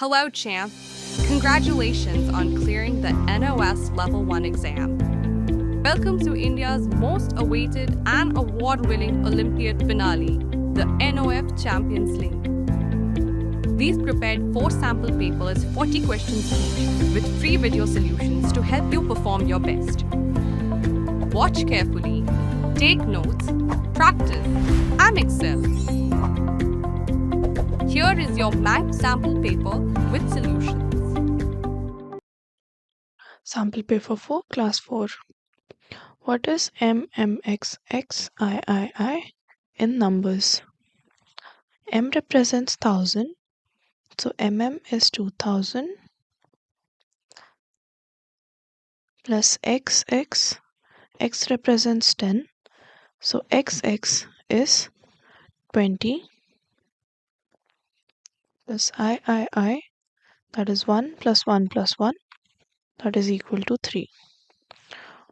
Hello, champ. Congratulations on clearing the NOS Level 1 exam. Welcome to India's most awaited and award-winning Olympiad finale, the NOF Champions League. We've prepared 4 sample papers, 40 questions each, with free video solutions to help you perform your best. Watch carefully, take notes, practice, and excel. Here is your math sample paper with solutions. Sample paper 4, class 4. What is MMXXIII in numbers? M represents 1000, so MM is 2000 plus XX, X represents 10, so XX is 20 plus III, that is 1 plus 1 plus 1, that is equal to 3,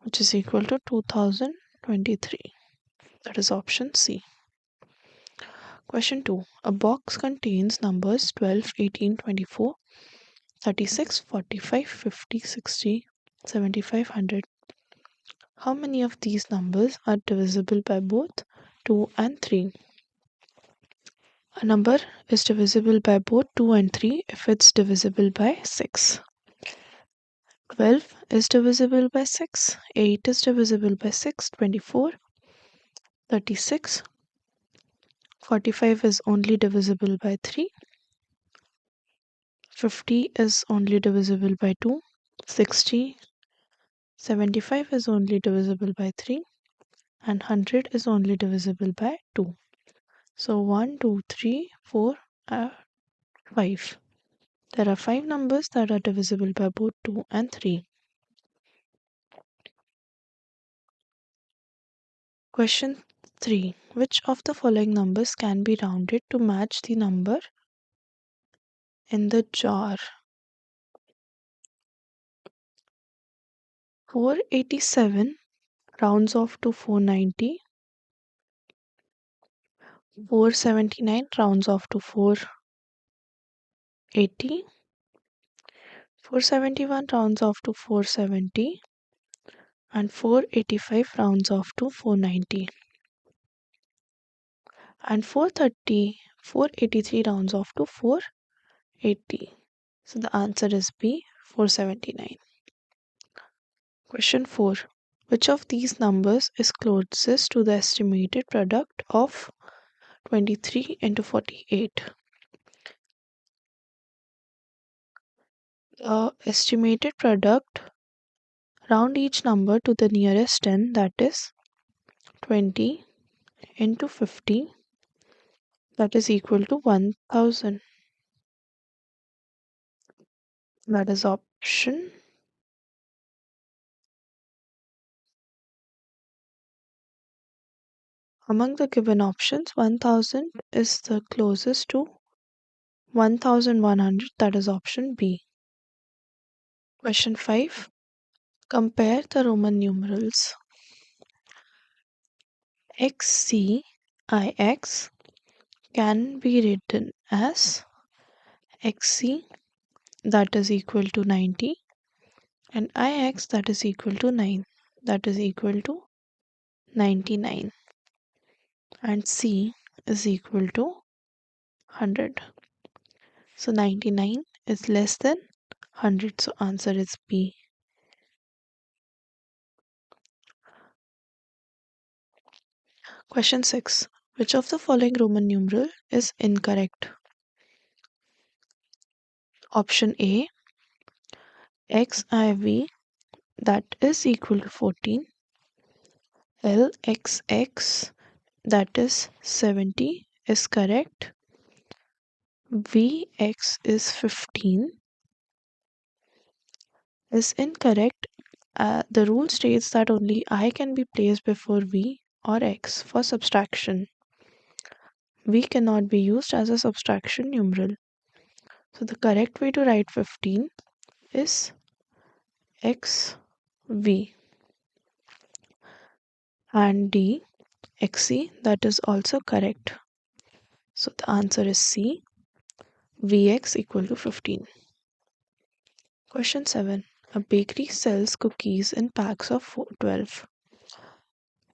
which is equal to 2023. That is option C. Question 2. A box contains numbers 12, 18, 24, 36, 45, 50, 60, 75, 100. How many of these numbers are divisible by both 2 and 3? A number is divisible by both 2 and 3 if it's divisible by 6. 12 is divisible by 6, 8 is divisible by 6, 24, 36, 45 is only divisible by 3, 50 is only divisible by 2, 60, 75 is only divisible by 3, and 100 is only divisible by 2. So 1, 2, 3, 4, 5. There are 5 numbers that are divisible by both 2 and 3. Question 3. Which of the following numbers can be rounded to match the number in the jar? 487 rounds off to 490. 479 rounds off to 480. 471 rounds off to 470. And 485 rounds off to 490. And 483 rounds off to 480. So the answer is B, 479. Question 4. Which of these numbers is closest to the estimated product of 23 into 48? The estimated product, round each number to the nearest 10, that is 20 into 50, that is equal to 1000. That is option. Among the given options, 1000 is the closest to 1100, that is option B. Question 5. Compare the Roman numerals. XCIX can be written as XC, that is equal to 90, and IX, that is equal to 9, that is equal to 99, and C is equal to 100. So 99 is less than 100, so answer is B. Question 6. Which of the following Roman numeral is incorrect? Option A, XIV, that is equal to 14. LXX, that is 70, is correct. VX is 15, is incorrect. The rule states that only I can be placed before V or X for subtraction. V cannot be used as a subtraction numeral. So the correct way to write 15 is XV. And D, XC, that is also correct. So the answer is C. Vx equal to 15. Question 7. A bakery sells cookies in packs of 12.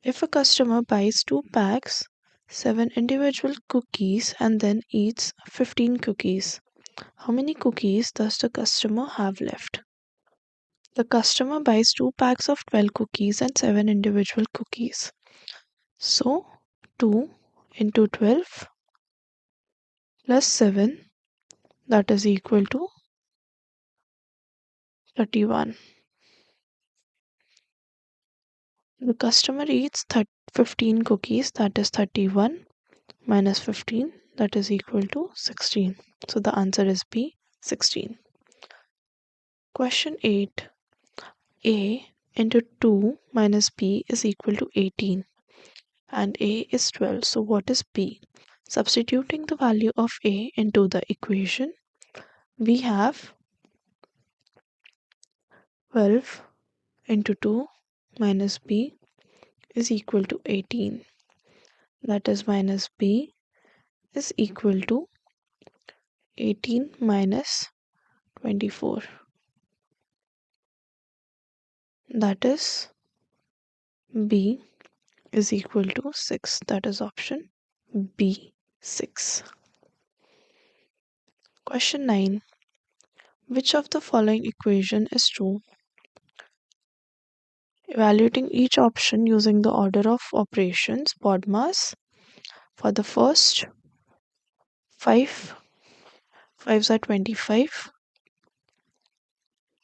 If a customer buys 2 packs, 7 individual cookies and then eats 15 cookies, how many cookies does the customer have left? The customer buys 2 packs of 12 cookies and 7 individual cookies. So 2 into 12 plus 7, that is equal to 31. The customer eats 15 cookies, that is 31, minus 15, that is equal to 16. So the answer is B, 16. Question 8. A into 2 minus B is equal to 18 and A is 12. So what is B? Substituting the value of A into the equation, we have 12 into 2 minus B is equal to 18. That is minus B is equal to 18 minus 24. That is B is equal to 6. That is option B, 6. Question 9. Which of the following equation is true? Evaluating each option using the order of operations, BODMAS. For the first 5, 5s are 25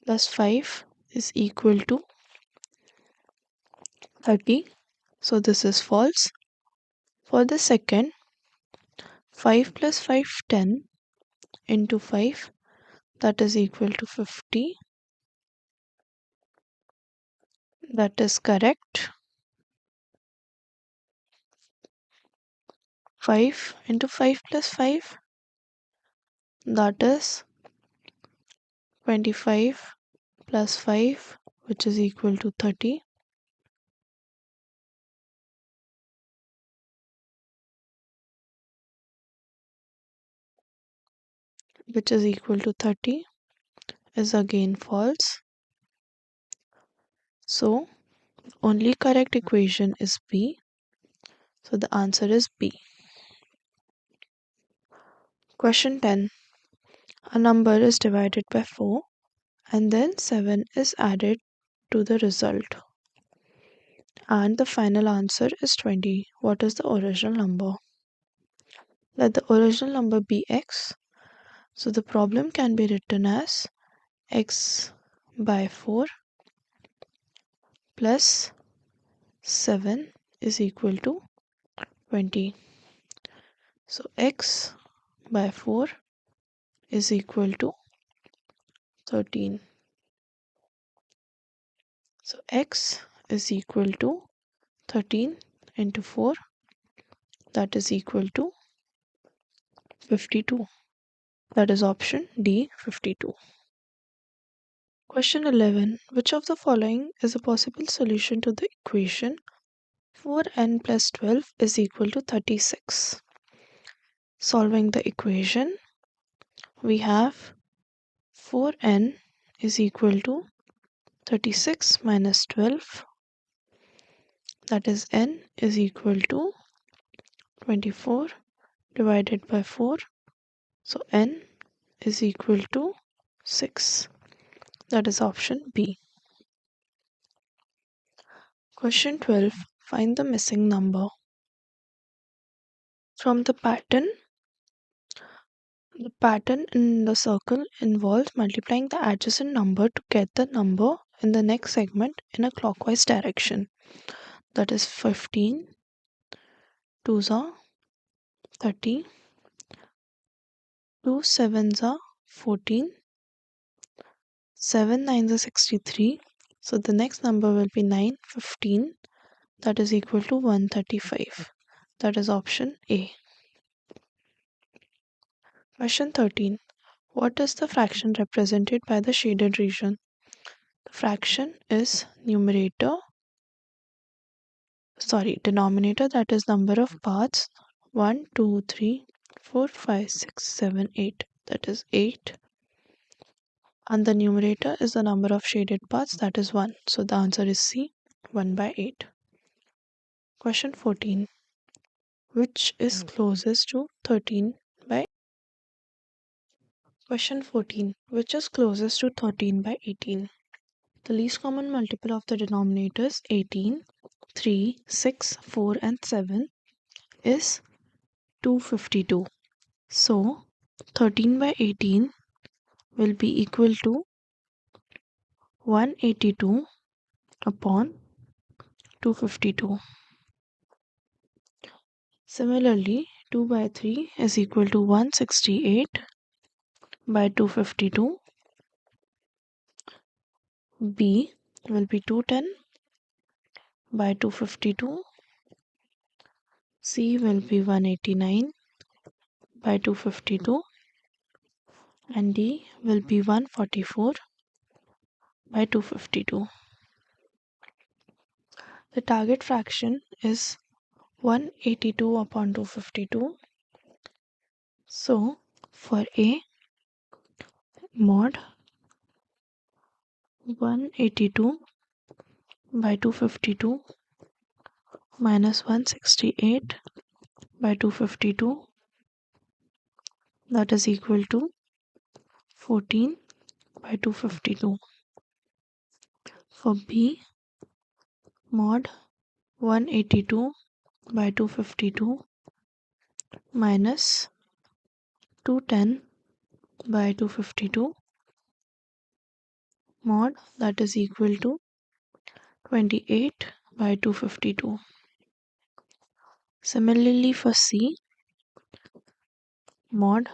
plus 5 is equal to 30. So this is false. For the second, 5 plus 5, 10 into 5, that is equal to 50. That is correct. 5 into 5 plus 5, that is 25 plus 5, which is equal to 30. Which is equal to 30 is again false. So only correct equation is B. So the answer is B. Question 10. A number is divided by 4 and then 7 is added to the result. And the final answer is 20. What is the original number? Let the original number be x. So the problem can be written as x by 4 plus 7 is equal to 20. So x by 4 is equal to 13. So x is equal to 13 into 4, that is equal to 52. That is option D, 52. Question 11. Which of the following is a possible solution to the equation 4n plus 12 is equal to 36? Solving the equation, we have 4n is equal to 36 minus 12, that is n is equal to 24 divided by 4. So n is equal to 6. That is option B. Question 12. Find the missing number. From the pattern in the circle involves multiplying the adjacent number to get the number in the next segment in a clockwise direction. That is 15, 2s are 30, 2 7s are 14, 7 9s are 63. So the next number will be 9, 15. That is equal to 135. That is option A. Question 13. What is the fraction represented by the shaded region? The fraction is denominator, that is number of parts 1, 2, 3, 4, 5, 6, 7, 8. that is 8, and the numerator is the number of shaded parts, that is 1. So the answer is C, 1 by 8. Question 14. Which is closest to 13 by Question 14. Which is closest to 13 by 18? The least common multiple of the denominators 18, 3, 6, 4 and 7 is 252. So 13 by 18 will be equal to 182 upon 252. Similarly, 2 by 3 is equal to 168 by 252. B will be 210 by 252. C will be 189 by 252. And D will be 144 by 252. The target fraction is 182 upon 252. So for A, mod 182 by 252 minus 168 by 252, that is equal to 14 by 252. For B, mod 182 by 252 minus 210 by 252, mod, that is equal to 28 by 252. Similarly for C, mod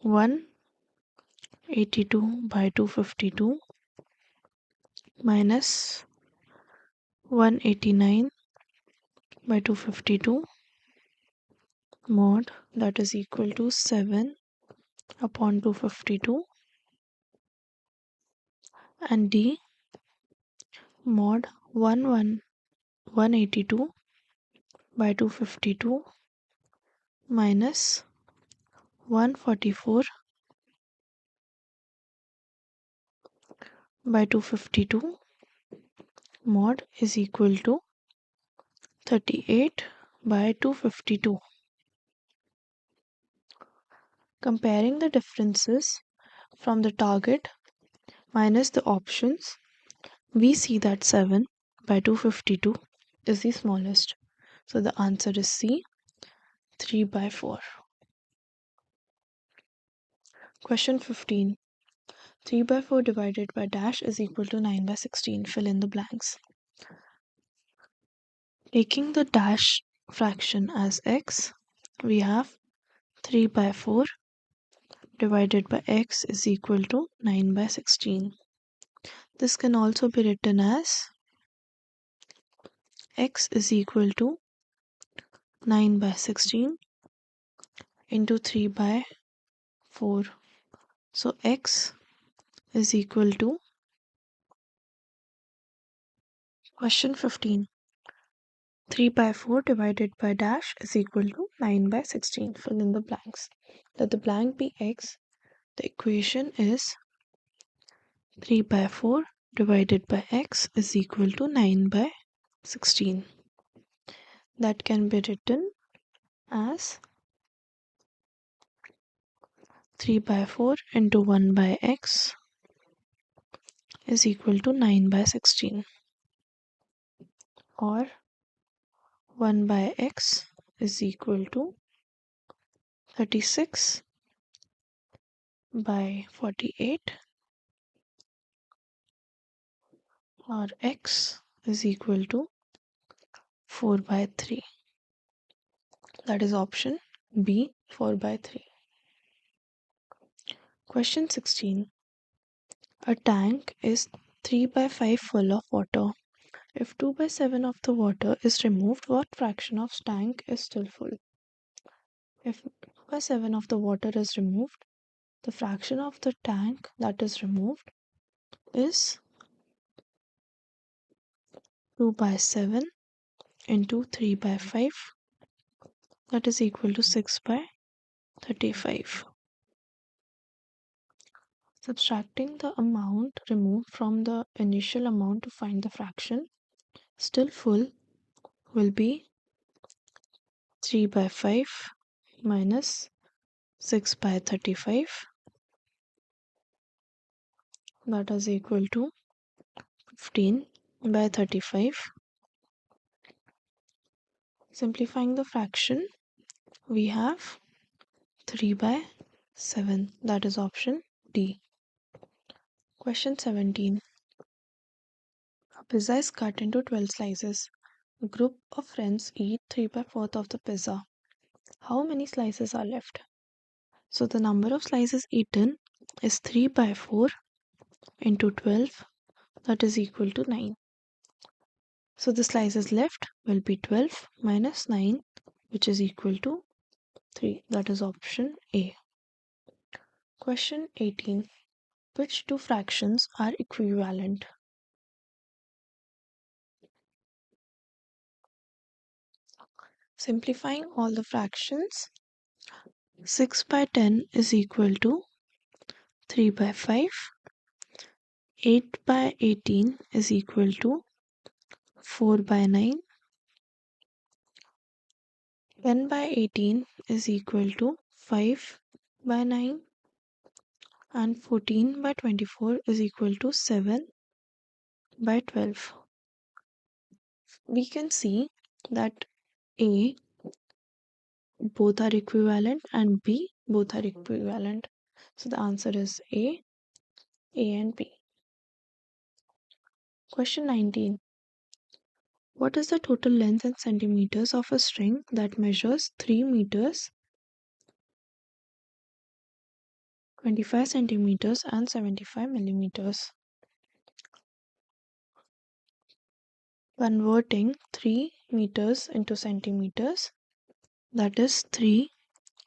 182 by 252 minus 189 by 252, mod, that is equal to 7 upon 252. And D, mod 182 by 252 minus 144 by 252, mod is equal to 38 by 252. Comparing the differences from the target minus the options, we see that 7 by 252 is the smallest. So the answer is C, 3 by 4. Question 15. 3 by 4 divided by dash is equal to 9 by 16. Fill in the blanks. Taking the dash fraction as x, we have 3 by 4 divided by x is equal to 9 by 16. This can also be written as x is equal to 9 by 16 into 3 by 4. So x is equal to question 15. 3 by 4 divided by dash is equal to 9 by 16. Fill in the blanks. Let the blank be x. The equation is 3 by 4 divided by x is equal to 9 by 16. That can be written as 3 by 4 into 1 by x is equal to 9 by 16, or 1 by x is equal to 36 by 48, or x is equal to 4 by 3. That is option B, 4 by 3. Question 16. A tank is 3 by 5 full of water. If 2 by 7 of the water is removed, what fraction of tank is still full? If 2 by 7 of the water is removed, the fraction of the tank that is removed is 2 by 7 into 3 by 5, that is equal to 6 by 35. Subtracting the amount removed from the initial amount to find the fraction still full will be 3 by 5 minus 6 by 35, that is equal to 15 by 35. Simplifying the fraction, we have 3 by 7, that is option D. Question 17. A pizza is cut into 12 slices. A group of friends eat 3 by 4th of the pizza. How many slices are left? So the number of slices eaten is 3 by 4 into 12, that is equal to 9. So the slices left will be 12 minus 9, which is equal to 3. That is option A. Question 18. Which two fractions are equivalent? Simplifying all the fractions, 6 by 10 is equal to 3 by 5. 8 by 18 is equal to 4 by 9. 10 by 18 is equal to 5 by 9. And 14 by 24 is equal to 7 by 12. We can see that A, both are equivalent, and B, both are equivalent. So the answer is A and B. Question 19. What is the total length in centimeters of a string that measures 3 meters, 25 centimeters and 75 millimeters? Converting 3 meters into centimeters, that is 3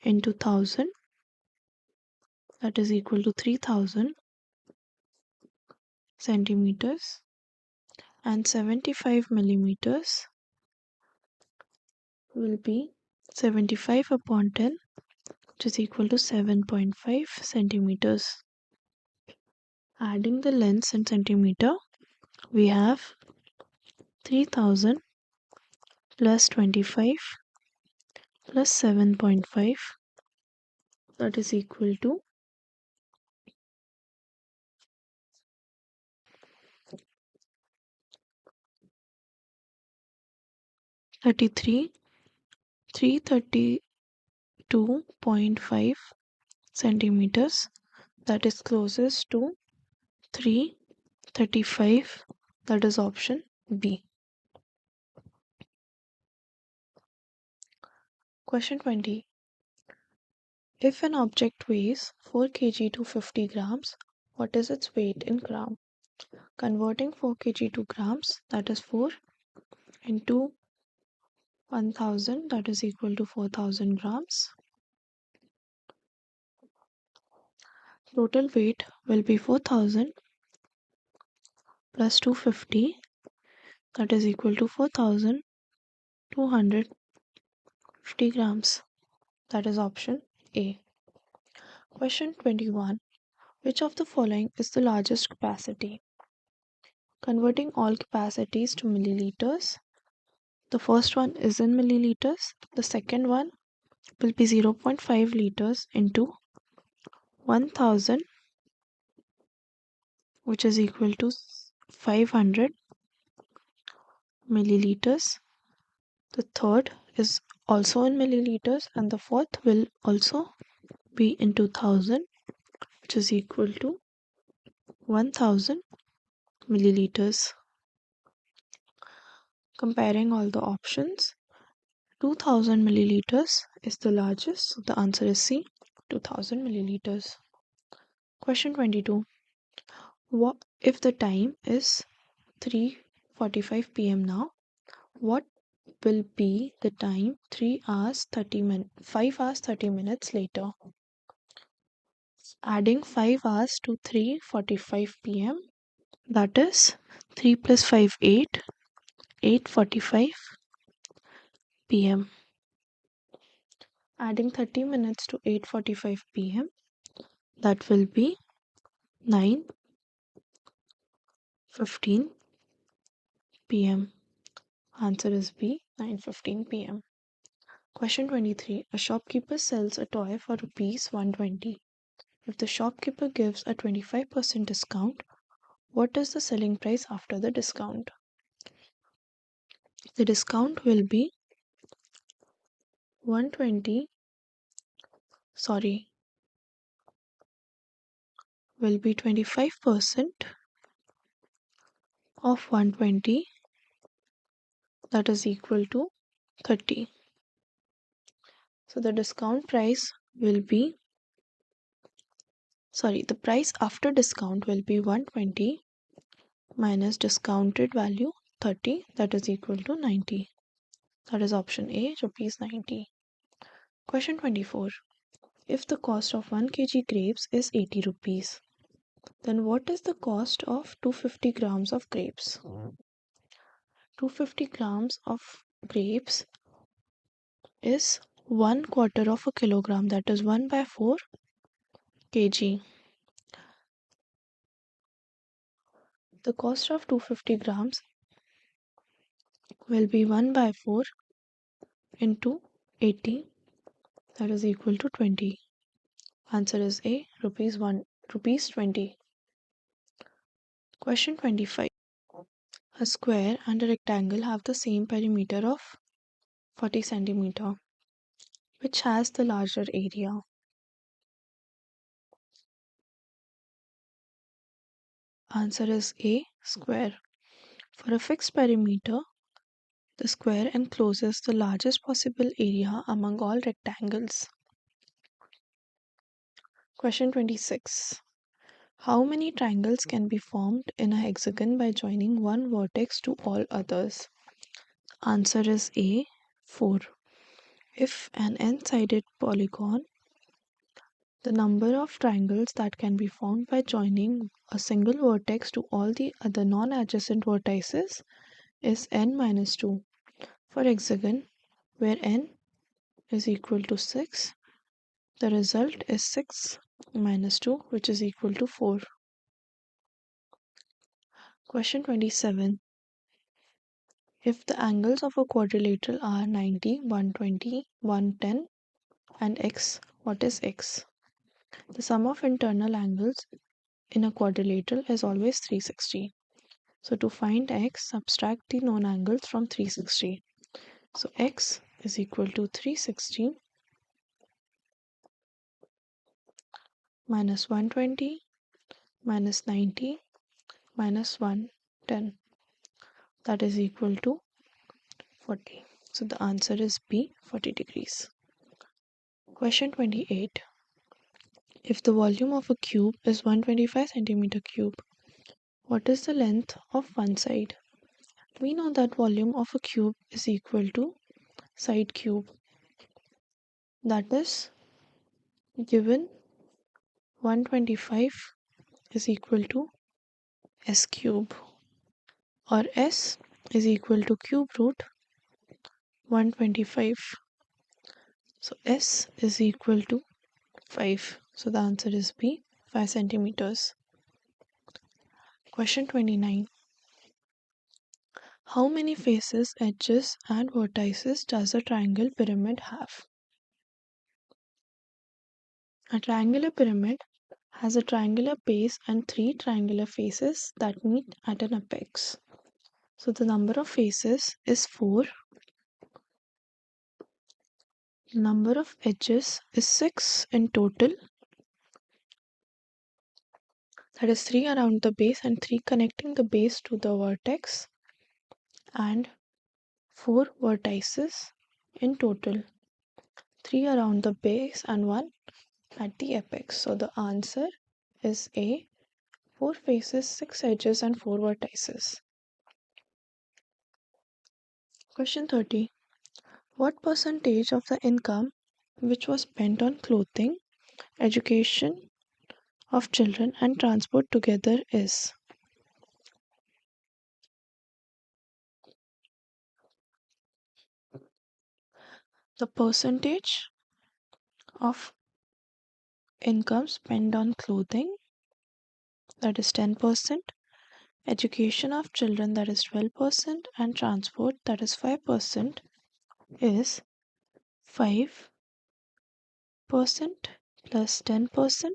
into 1000, that is equal to 3000 centimeters, and 75 millimeters will be 75 upon 10, which is equal to 7.5 centimeters. Adding the lengths in centimeter, we have 3000 plus 25 plus 7.5, that is equal to 33 332.5 centimeters, that is closest to 335, that is option B. Question 20. If an object weighs 4 kg to 50 grams, what is its weight in gram? Converting 4 kg to grams, that is 4 into 1000, that is equal to 4000 grams. Total weight will be 4000 plus 250, that is equal to 4250 grams. That is option A. Question 21. Which of the following is the largest capacity? Converting all capacities to milliliters. The first one is in milliliters. The second one will be 0.5 liters into 1000, which is equal to 500 milliliters. The third is also in milliliters, and the fourth will also be in 2000, which is equal to 1000 milliliters. Comparing all the options, 2000 milliliters is the largest, so the answer is C, 2000 milliliters. Question 22. What if the time is 3:45 p.m. now? What will be the time 5 hours 30 minutes later? Adding 5 hours to 3:45 p.m., that is 3 plus 5 8, 8:45 p.m. Adding 30 minutes to 8:45 p.m., that will be 9:15 p.m. Answer is B, 9:15 p.m. Question 23. A shopkeeper sells a toy for rupees 120. If the shopkeeper gives a 25% discount, what is the selling price after the discount? The discount will be 120, sorry, will be 25% of 120, that is equal to 30. So the discount price will be, sorry, the price after discount will be 120 minus discounted value 30, that is equal to 90. That is option A, rupees 90. Question 24. If the cost of 1 kg grapes is 80 rupees, then what is the cost of 250 grams of grapes? 250 grams of grapes is 1 quarter of a kilogram, that is 1 by 4 kg. The cost of 250 grams will be 1 by 4 into 80, that is equal to 20. Answer is A, rupees 20. Question 25. A square and a rectangle have the same perimeter of 40 centimeter. Which has the larger area? Answer is A, square. For a fixed perimeter, the square encloses the largest possible area among all rectangles. Question 26. How many triangles can be formed in a hexagon by joining one vertex to all others? Answer is A, 4. If an n-sided polygon, the number of triangles that can be formed by joining a single vertex to all the other non-adjacent vertices is n minus 2. For hexagon, where n is equal to 6, the result is 6 minus 2, which is equal to 4. Question 27. If the angles of a quadrilateral are 90, 120, 110 and x, what is x? The sum of internal angles in a quadrilateral is always 360. So to find x, subtract the known angles from 360. So x is equal to 360 minus 120 minus 90 minus 110. That is equal to 40. So the answer is B, 40 degrees. Question 28. If the volume of a cube is 125 centimeter cube, what is the length of one side? We know that volume of a cube is equal to side cube. That is given 125 is equal to s cube, or s is equal to cube root 125. So s is equal to 5. So the answer is B, 5 centimeters. Question 29. How many faces, edges and vertices does a triangle pyramid have? A triangular pyramid has a triangular base and 3 triangular faces that meet at an apex. So the number of faces is 4. The number of edges is 6 in total. That is 3 around the base and 3 connecting the base to the vertex, and 4 vertices in total. 3 around the base and 1 at the apex. So the answer is A, 4 faces, 6 edges and 4 vertices. Question 30. What percentage of the income which was spent on clothing, education of children and transport together is? The percentage of income spent on clothing, that is 10%, education of children, that is 12%, and transport, that is 5%, is 5% plus 10%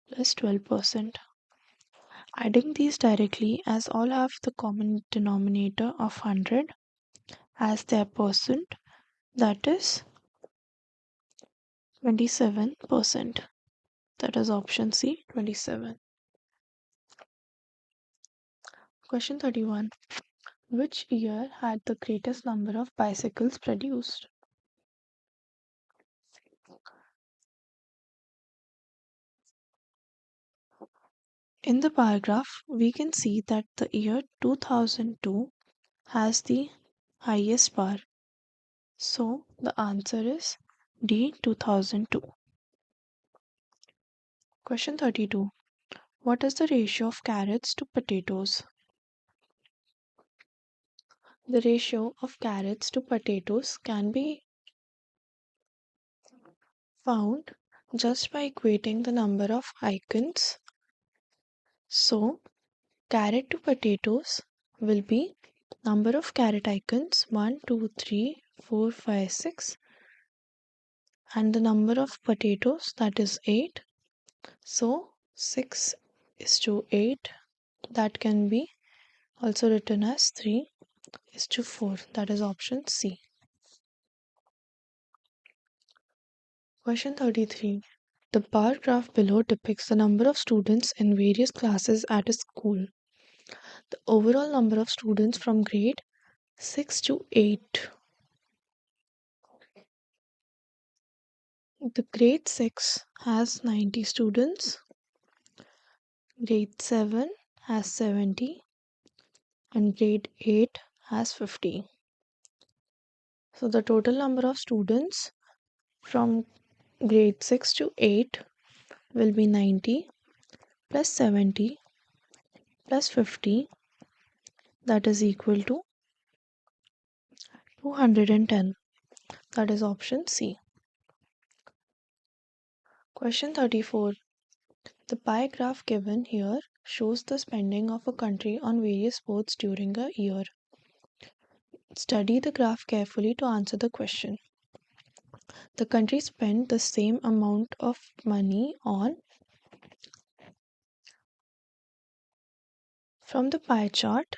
plus 12%. Adding these directly, as all have the common denominator of 100 as their percent, that is 27%. That is option C, 27. Question 31. Which year had the greatest number of bicycles produced? In the bar graph, we can see that the year 2002 has the highest bar. So the answer is D, 2002. Question 32. What is the ratio of carrots to potatoes? The ratio of carrots to potatoes can be found just by equating the number of icons. So, carrot to potatoes will be number of carrot icons 1, 2, 3, 4, 5, 6, and the number of potatoes, that is 8. So, 6 is to 8, that can be also written as 3 is to 4, that is option C. Question 33. The bar graph below depicts the number of students in various classes at a school. The overall number of students from grade 6 to 8. The grade 6 has 90 students, grade 7 has 70, and grade 8 has 50. So the total number of students from grade 6 to 8 will be 90 plus 70 plus 50, that is equal to 210. That is option C. Question 34. The pie graph given here shows the spending of a country on various sports during a year. Study the graph carefully to answer the question. The country spent the same amount of money on. From the pie chart,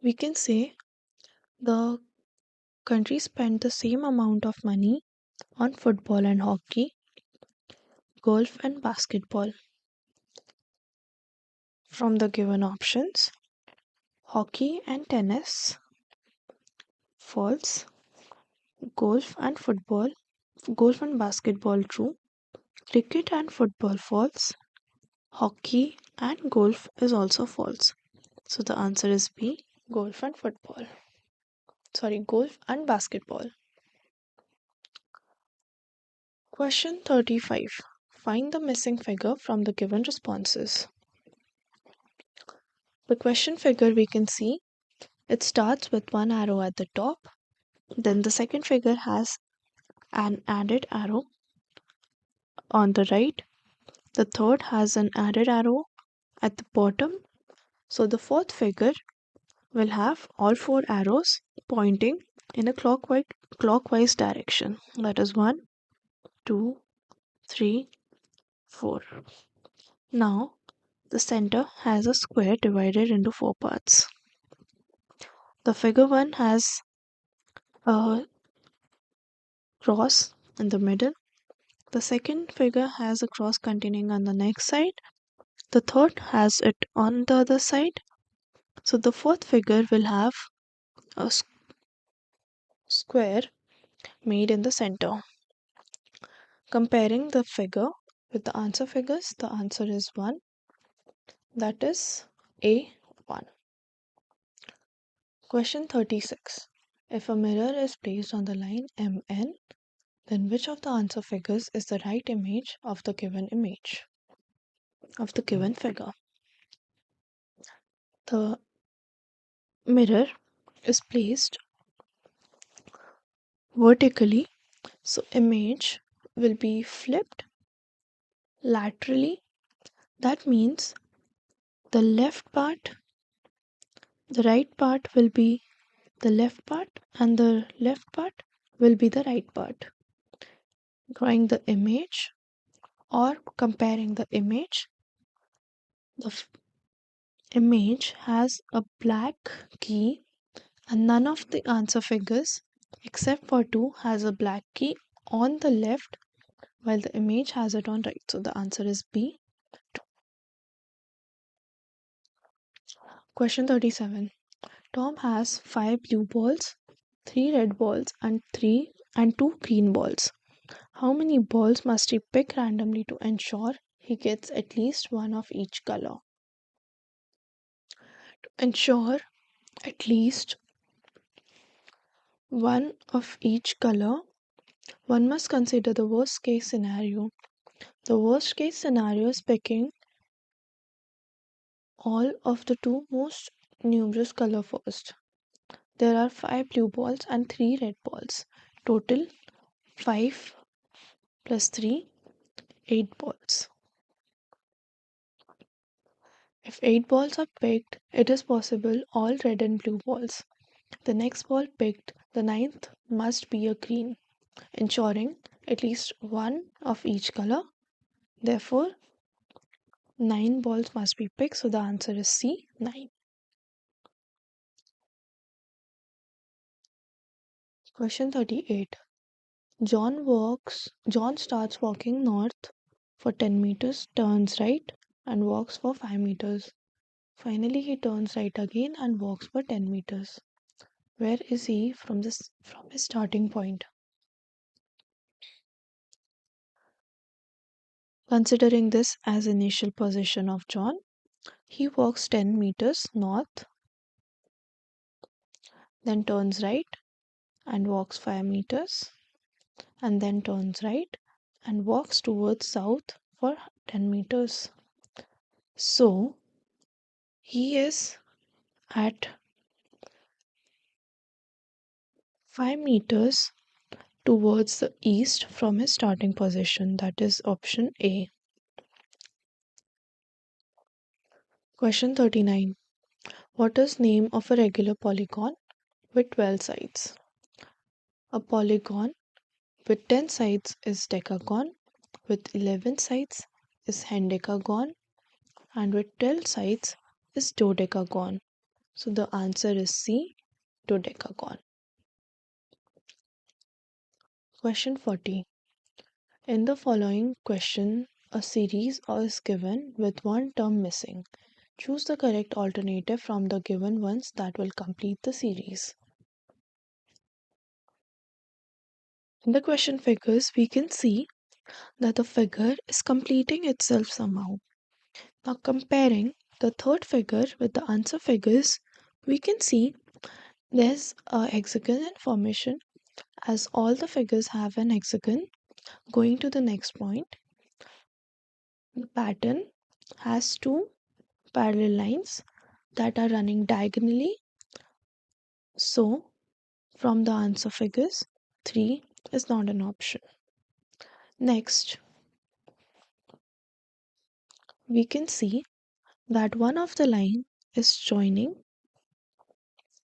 we can say the country spent the same amount of money on football and hockey, golf and basketball. From the given options, hockey and tennis false, golf and football, golf and basketball true, cricket and football false, hockey and golf is also false. So the answer is B, golf and football. Sorry, golf and basketball. Question 35. Find the missing figure from the given responses. The question figure we can see it starts with one arrow at the top. Then the second figure has an added arrow on the right. The third has an added arrow at the bottom. So the fourth figure will have all four arrows pointing in a clockwise direction. That is 1, 2, 3, 4. Now the center has a square divided into four parts. The figure 1 has a cross in the middle. The second figure has a cross continuing on the next side. The third has it on the other side. So the fourth figure will have a square made in the center. Comparing the figure with the answer figures, the answer is 1. That is A1. Question 36. If a mirror is placed on the line MN, then which of the answer figures is the right image of the given image of the given figure? The mirror is placed vertically, so image will be flipped laterally. That means the left part, the right part will be the left part, and the left part will be the right part. Drawing the image or comparing the image, the image has a black key, and none of the answer figures except for two has a black key on the left while the image has it on right. So the answer is B. Question 37. Tom has 5 blue balls, 3 red balls, and 2 green balls. How many balls must he pick randomly to ensure he gets at least one of each color? To ensure at least one of each color, one must consider the worst case scenario. The worst case scenario is picking all of the two most numerous color first. There are 5 blue balls and 3 red balls. Total 5 plus 3, 8 balls. If 8 balls are picked, it is possible all red and blue balls. The next ball picked, the ninth, must be a green, ensuring at least one of each color. Therefore, 9 balls must be picked, so the answer is C, 9. Question 38. John starts walking north for 10 meters, turns right, and walks for 5 meters. Finally, he turns right again and walks for 10 meters. Where is he from his starting point? Considering this as initial position of John, he walks 10 meters north, then turns right and walks 5 meters, and then turns right and walks towards south for 10 meters. So, he is at 5 meters towards the east from his starting position. That is option A. Question 39. What is name of a regular polygon with 12 sides? A polygon with 10 sides is decagon, with 11 sides is hendecagon, and with 12 sides is dodecagon. So the answer is C, dodecagon. Question 40. In the following question, a series is given with one term missing. Choose the correct alternative from the given ones that will complete the series. In the question figures, we can see that the figure is completing itself somehow. Now, comparing the third figure with the answer figures, we can see there's a hexagon in formation as all the figures have an hexagon. Going to the next point, the pattern has two parallel lines that are running diagonally. So, from the answer figures, 3 is not an option. Next, we can see that one of the line is joining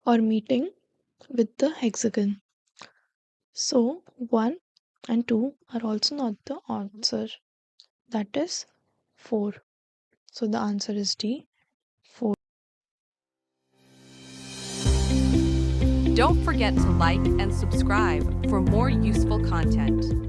or meeting with the hexagon. So 1 and 2 are also not the answer. That is 4. So the answer is D, 4. Don't forget to like and subscribe for more useful content.